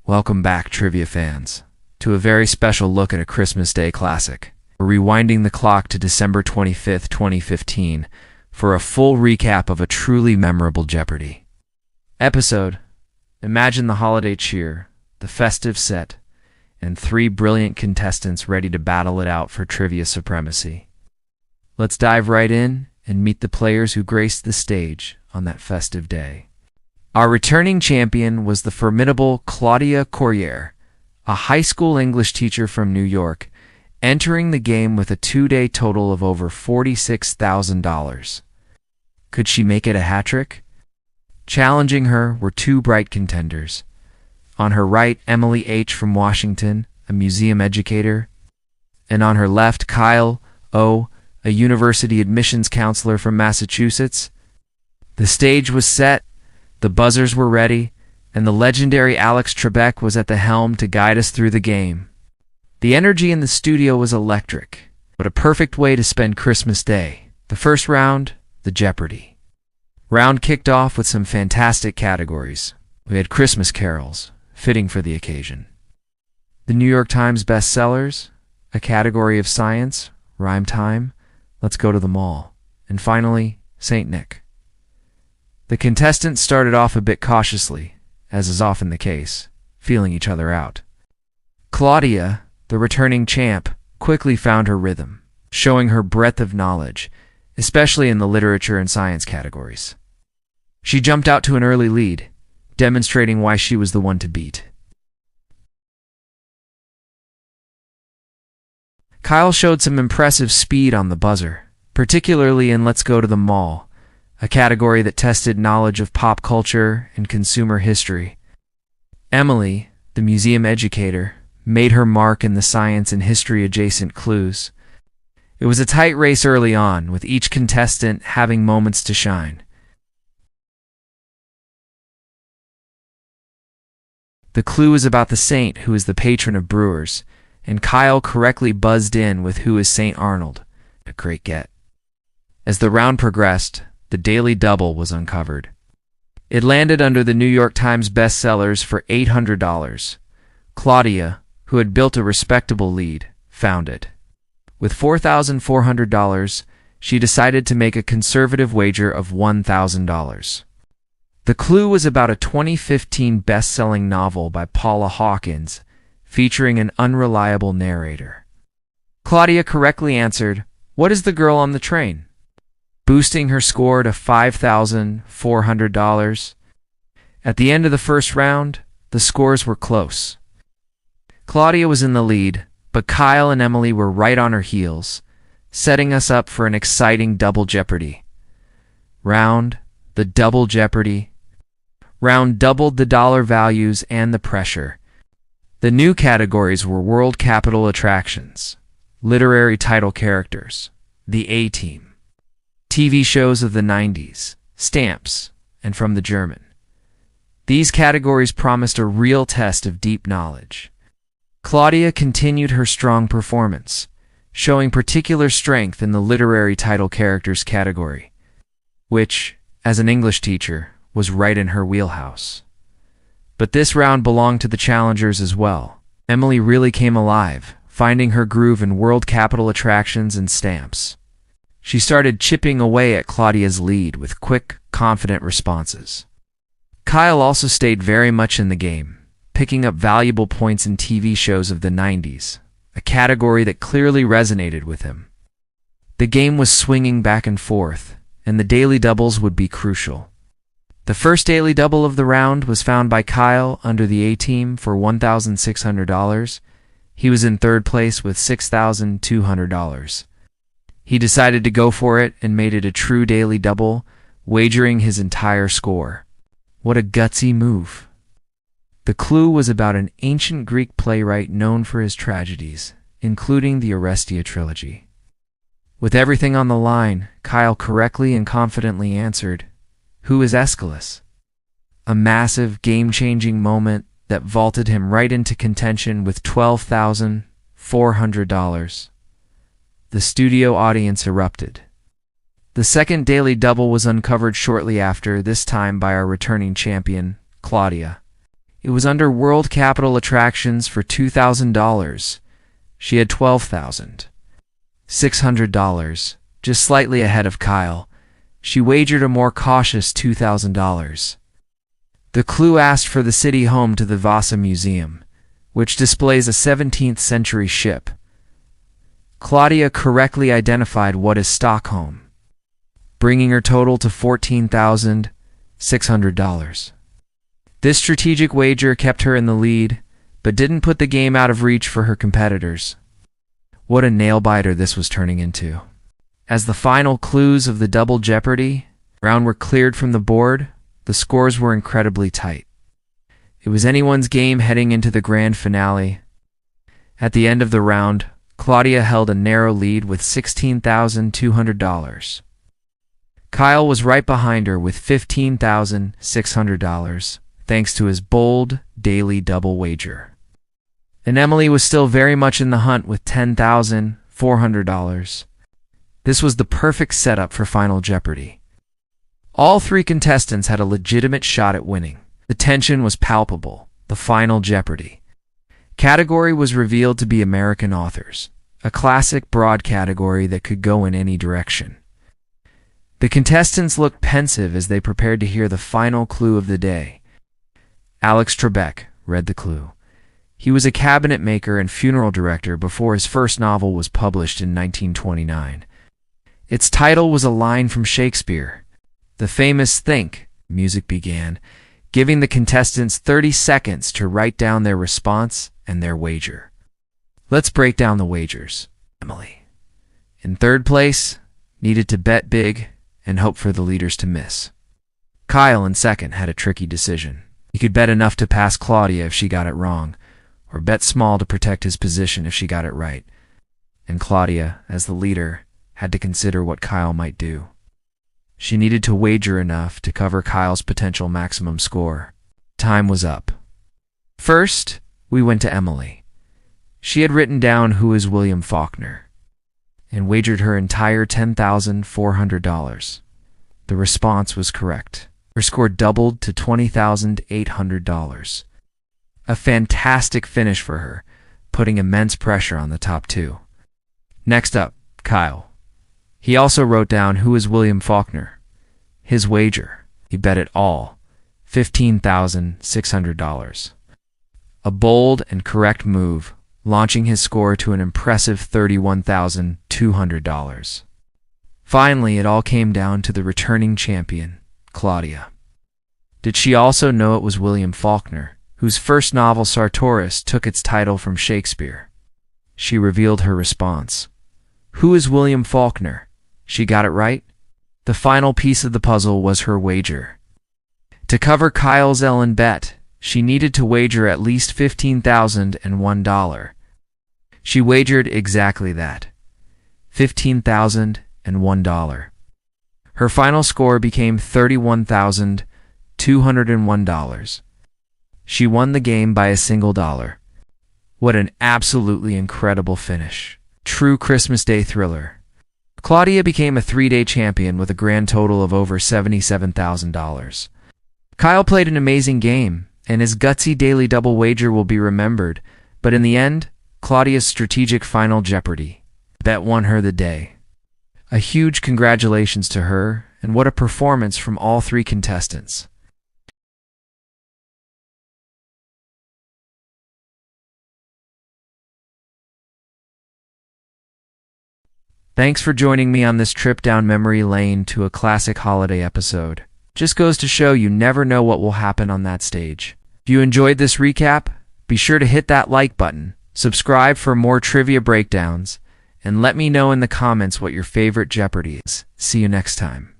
Welcome back, trivia fans, to a very special look at a Christmas Day classic. We're rewinding the clock to December 25th, 2015, for a full recap of a truly memorable Jeopardy episode. Imagine the holiday cheer, the festive set, and three brilliant contestants ready to battle it out for trivia supremacy. Let's dive right in and meet the players who graced the stage on that festive day. Our returning champion was the formidable Claudia Corriere, a high school English teacher from New York, entering the game with a two-day total of over $46,000. Could she make it a hat trick? Challenging her were two bright contenders. On her right, Emily H. from Washington, a museum educator, and on her left, Kyle O., a university admissions counselor from Massachusetts. The stage was set, the buzzers were ready, and the legendary Alex Trebek was at the helm to guide us through the game. The energy in the studio was electric, but a perfect way to spend Christmas Day. The first round, the Jeopardy round, kicked off with some fantastic categories. We had Christmas carols, fitting for the occasion. The New York Times bestsellers, a category of science, rhyme time, let's go to the mall, and finally, St. Nick. The contestants started off a bit cautiously, as is often the case, feeling each other out. Claudia, the returning champ, quickly found her rhythm, showing her breadth of knowledge, especially in the literature and science categories. She jumped out to an early lead, demonstrating why she was the one to beat. Kyle showed some impressive speed on the buzzer, particularly in Let's Go to the Mall, a category that tested knowledge of pop culture and consumer history. Emily, the museum educator, made her mark in the science and history-adjacent clues. It was a tight race early on, with each contestant having moments to shine. The clue is about the saint who is the patron of brewers, and Kyle correctly buzzed in with who is St. Arnold. A great get. As the round progressed, the Daily Double was uncovered. It landed under the New York Times bestsellers for $800. Claudia, who had built a respectable lead, found it. With $4,400, she decided to make a conservative wager of $1,000. The clue was about a 2015 best-selling novel by Paula Hawkins, featuring an unreliable narrator. Claudia correctly answered, "What is the girl on the train?" boosting her score to $5,400. At the end of the first round, the scores were close. Claudia was in the lead, but Kyle and Emily were right on her heels, setting us up for an exciting double Jeopardy round. The double Jeopardy round doubled the dollar values and the pressure. The new categories were World Capital Attractions, Literary Title Characters, The A-Team, TV shows of the 90s, Stamps, and From the German. These categories promised a real test of deep knowledge. Claudia continued her strong performance, showing particular strength in the Literary Title Characters category, which, as an English teacher, was right in her wheelhouse. But this round belonged to the challengers as well. Emily really came alive, finding her groove in World Capital Attractions and Stamps. She started chipping away at Claudia's lead with quick, confident responses. Kyle also stayed very much in the game, picking up valuable points in TV shows of the 90s, a category that clearly resonated with him. The game was swinging back and forth, and the daily doubles would be crucial. The first daily double of the round was found by Kyle under the A-Team for $1,600. He was in third place with $6,200. He decided to go for it and made it a true daily double, wagering his entire score. What a gutsy move. The clue was about an ancient Greek playwright known for his tragedies, including the Orestia trilogy. With everything on the line, Kyle correctly and confidently answered, "Who is Aeschylus?" A massive, game-changing moment that vaulted him right into contention with $12,400. The studio audience erupted. The second daily double was uncovered shortly after, this time by our returning champion, Claudia. It was under World Capital Attractions for $2,000. She had $12,600, just slightly ahead of Kyle. She wagered a more cautious $2,000. The clue asked for the city home to the Vasa Museum, which displays a 17th century ship. Claudia correctly identified what is Stockholm, bringing her total to $14,600. This strategic wager kept her in the lead, but didn't put the game out of reach for her competitors. What a nail-biter this was turning into. As the final clues of the Double Jeopardy round were cleared from the board, the scores were incredibly tight. It was anyone's game heading into the grand finale. At the end of the round, Claudia held a narrow lead with $16,200. Kyle was right behind her with $15,600, thanks to his bold daily double wager. And Emily was still very much in the hunt with $10,400. This was the perfect setup for Final Jeopardy. All three contestants had a legitimate shot at winning. The tension was palpable. The Final Jeopardy category was revealed to be American authors, a classic broad category that could go in any direction. The contestants looked pensive as they prepared to hear the final clue of the day. Alex Trebek read the clue. He was a cabinet maker and funeral director before his first novel was published in 1929. Its title was a line from Shakespeare. The famous "Think" music began, giving the contestants 30 seconds to write down their response and their wager. Let's break down the wagers. Emily, in third place, needed to bet big and hope for the leaders to miss. Kyle, in second, had a tricky decision. He could bet enough to pass Claudia if she got it wrong, or bet small to protect his position if she got it right. And Claudia, as the leader, had to consider what Kyle might do. She needed to wager enough to cover Kyle's potential maximum score. Time was up. First, we went to Emily. She had written down "Who is William Faulkner?" and wagered her entire $10,400. The response was correct. Her score doubled to $20,800. A fantastic finish for her, putting immense pressure on the top two. Next up, Kyle. He also wrote down "Who is William Faulkner?" His wager, he bet it all, $15,600. A bold and correct move, launching his score to an impressive $31,200. Finally, it all came down to the returning champion, Claudia. Did she also know it was William Faulkner, whose first novel Sartoris took its title from Shakespeare? She revealed her response. "Who is William Faulkner?" She got it right. The final piece of the puzzle was her wager. To cover Kyle's Ellen bet, she needed to wager at least $15,001. She wagered exactly that, $15,001. Her final score became $31,201. She won the game by a single dollar. What an absolutely incredible finish. True Christmas Day thriller. Claudia became a 3-day champion with a grand total of over $77,000. Kyle played an amazing game, and his gutsy daily double wager will be remembered, but in the end, Claudia's strategic Final Jeopardy bet won her the day. A huge congratulations to her, and what a performance from all three contestants. Thanks for joining me on this trip down memory lane to a classic holiday episode. Just goes to show you never know what will happen on that stage. If you enjoyed this recap, be sure to hit that like button, subscribe for more trivia breakdowns, and let me know in the comments what your favorite Jeopardy is. See you next time.